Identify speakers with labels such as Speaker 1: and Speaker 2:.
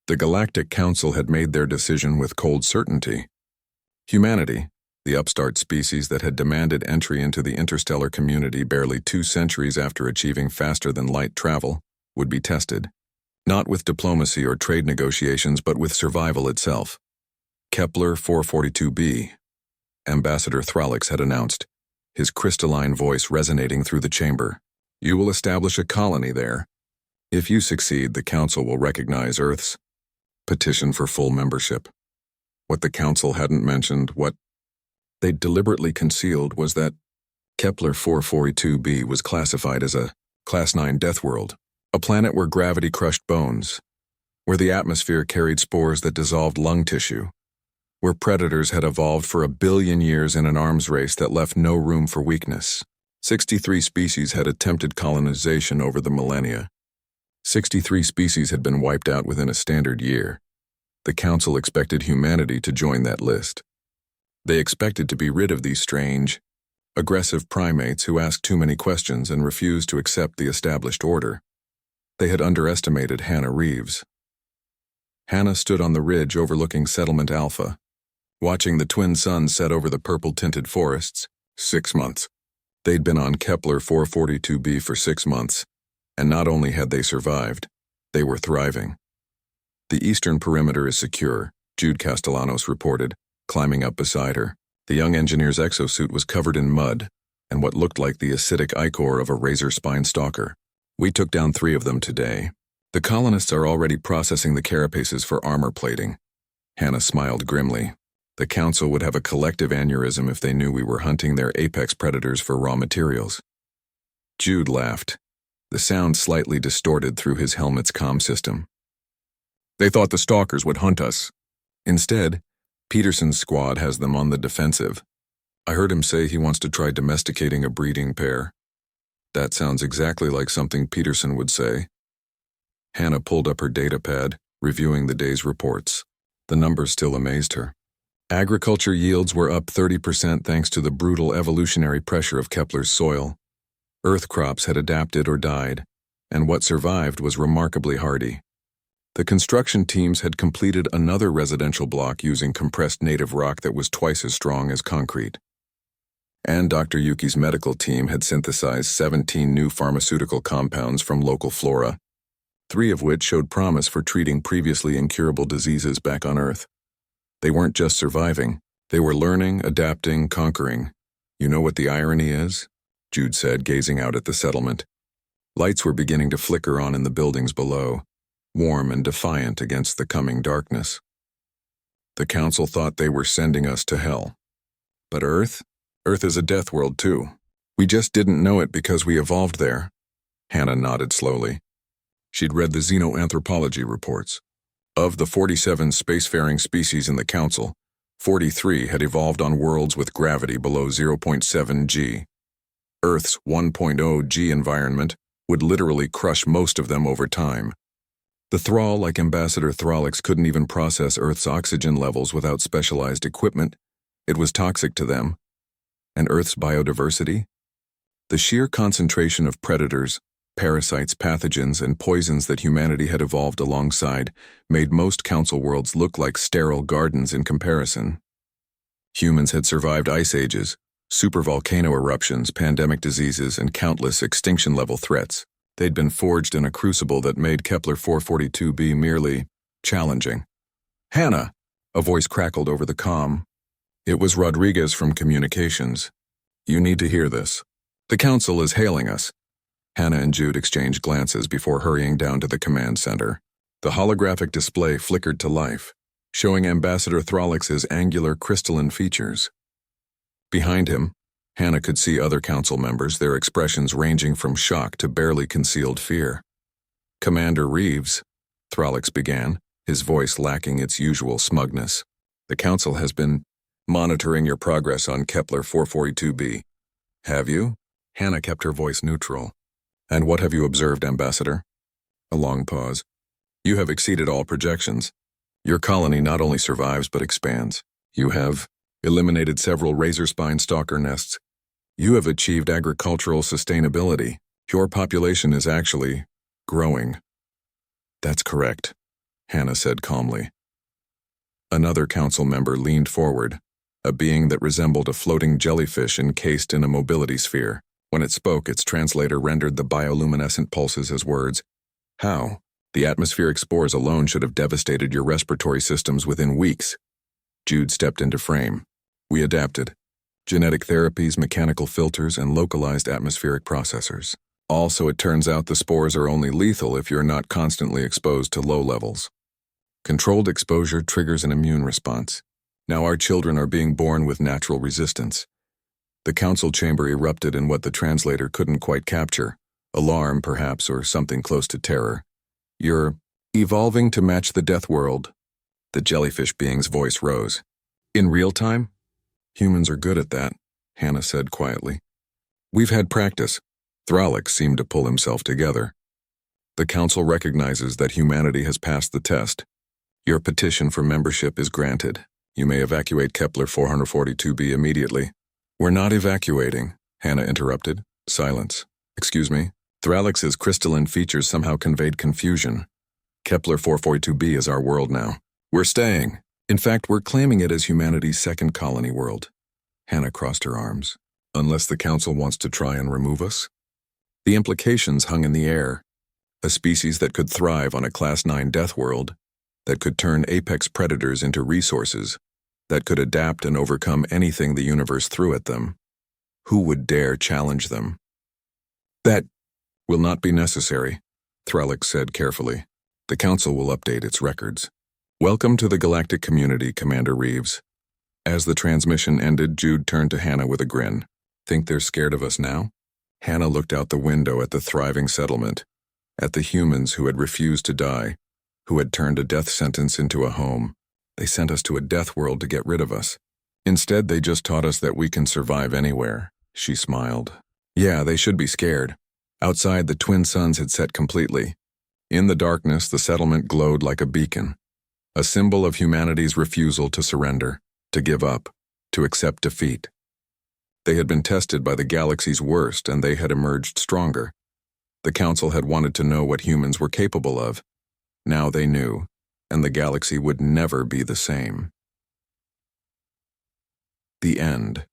Speaker 1: The Galactic Council had made their decision with cold certainty. Humanity, the upstart species that had demanded entry into the interstellar community barely 2 centuries after achieving faster-than-light travel, would be tested, not with diplomacy or trade negotiations but with survival itself. Kepler 442b, Ambassador Thralix had announced, his crystalline voice resonating through the chamber. You will establish a colony there. If you succeed, the Council will recognize Earth's petition for full membership. What the Council hadn't mentioned, what they'd deliberately concealed, was that Kepler 442b was classified as a Class 9 Deathworld, a planet where gravity crushed bones, where the atmosphere carried spores that dissolved lung tissue, where predators had evolved for 1 billion years in an arms race that left no room for weakness. 63 species had attempted colonization over the millennia. 63 species had been wiped out within a standard year. The Council expected humanity to join that list. They expected to be rid of these strange, aggressive primates who asked too many questions and refused to accept the established order. They had underestimated Hannah Reeves. Hannah stood on the ridge overlooking Settlement Alpha, watching the twin suns set over the purple-tinted forests. 6 months. They'd been on Kepler 442b for 6 months, and not only had they survived, they were thriving. The eastern perimeter is secure, Jude Castellanos reported, climbing up beside her. The young engineer's exosuit was covered in mud and what looked like the acidic ichor of a razor-spine stalker. We took down 3 of them today. The colonists are already processing the carapaces for armor plating. Hannah smiled grimly. The Council would have a collective aneurysm if they knew we were hunting their apex predators for raw materials. Jude laughed, the sound slightly distorted through his helmet's comm system. They thought the stalkers would hunt us. Instead, Peterson's squad has them on the defensive. I heard him say he wants to try domesticating a breeding pair. That sounds exactly like something Peterson would say. Hannah pulled up her datapad, reviewing the day's reports. The numbers still amazed her. Agriculture yields were up 30% thanks to the brutal evolutionary pressure of Kepler's soil. Earth crops had adapted or died, and what survived was remarkably hardy. The construction teams had completed another residential block using compressed native rock that was twice as strong as concrete. And Dr. Yuki's medical team had synthesized 17 new pharmaceutical compounds from local flora, 3 of which showed promise for treating previously incurable diseases back on Earth. They weren't just surviving, they were learning, adapting, conquering. You know what the irony is? Jude said, gazing out at the settlement. Lights were beginning to flicker on in the buildings below, warm and defiant against the coming darkness. The Council thought they were sending us to hell. But Earth is a death world too. We just didn't know it because we evolved there. Hannah nodded slowly. She'd read the xenoanthropology reports. Of the 47 spacefaring species in the Council, 43 had evolved on worlds with gravity below 0.7 g. Earth's 1.0 g environment would literally crush most of them over time. The thrall like Ambassador Thralix couldn't even process Earth's oxygen levels without specialized equipment. It was toxic to them. And Earth's biodiversity? The sheer concentration of predators, parasites, pathogens, and poisons that humanity had evolved alongside made most Council worlds look like sterile gardens in comparison. Humans had survived ice ages, supervolcano eruptions, pandemic diseases, and countless extinction-level threats. They'd been forged in a crucible that made Kepler 442b merely challenging. Hannah, a voice crackled over the comm. It was Rodriguez from Communications. You need to hear this. The Council is hailing us. Hannah and Jude exchanged glances before hurrying down to the command center. The holographic display flickered to life, showing Ambassador Thralix's angular crystalline features. Behind him, Hannah could see other Council members, their expressions ranging from shock to barely concealed fear. Commander Reeves, Thralix began, his voice lacking its usual smugness. The Council has been monitoring your progress on Kepler 442b. Have you? Hannah kept her voice neutral. And what have you observed, Ambassador? A long pause. You have exceeded all projections. Your colony not only survives but expands. You have eliminated several razor-spine stalker nests. You have achieved agricultural sustainability. Your population is actually growing. That's correct. Hannah said calmly. Another council member leaned forward, a being that resembled a floating jellyfish encased in a mobility sphere. When it spoke, its translator rendered the bioluminescent pulses as words. How? The atmospheric spores alone should have devastated your respiratory systems within weeks. Jude stepped into frame. We adapted. Genetic therapies, mechanical filters, and localized atmospheric processors. Also, it turns out the spores are only lethal if you're not constantly exposed to low levels. Controlled exposure triggers an immune response. Now our children are being born with natural resistance. The council chamber erupted in what the translator couldn't quite capture. Alarm, perhaps, or something close to terror. You're evolving to match the Deathworld. The jellyfish being's voice rose. In real time? Humans are good at that, Hannah said quietly. We've had practice. Thralix seemed to pull himself together. The council recognizes that humanity has passed the test. Your petition for membership is granted. You may evacuate Kepler 442b immediately. We're not evacuating, Hannah interrupted. Silence. Excuse me. Thralix's crystalline features somehow conveyed confusion. Kepler 442b is our world now. We're staying. In fact, we're claiming it as humanity's second colony world. Hannah crossed her arms. Unless the council wants to try and remove us? The implications hung in the air. A species that could thrive on a Class 9 Deathworld, that could turn apex predators into resources, that could adapt and overcome anything the universe threw at them. Who would dare challenge them? That will not be necessary, Thralix said carefully. The council will update its records. Welcome to the galactic community, Commander Reeves. As the transmission ended, Jude turned to Hannah with a grin. Think they're scared of us now? Hannah looked out the window at the thriving settlement, at the humans who had refused to die, who had turned a death sentence into a home. They sent us to a death world to get rid of us. Instead, they just taught us that we can survive anywhere, she smiled. Yeah, they should be scared. Outside, the twin suns had set completely. In the darkness, the settlement glowed like a beacon, a symbol of humanity's refusal to surrender, to give up, to accept defeat. They had been tested by the galaxy's worst, and they had emerged stronger. The council had wanted to know what humans were capable of. Now they knew, and the galaxy would never be the same. The end.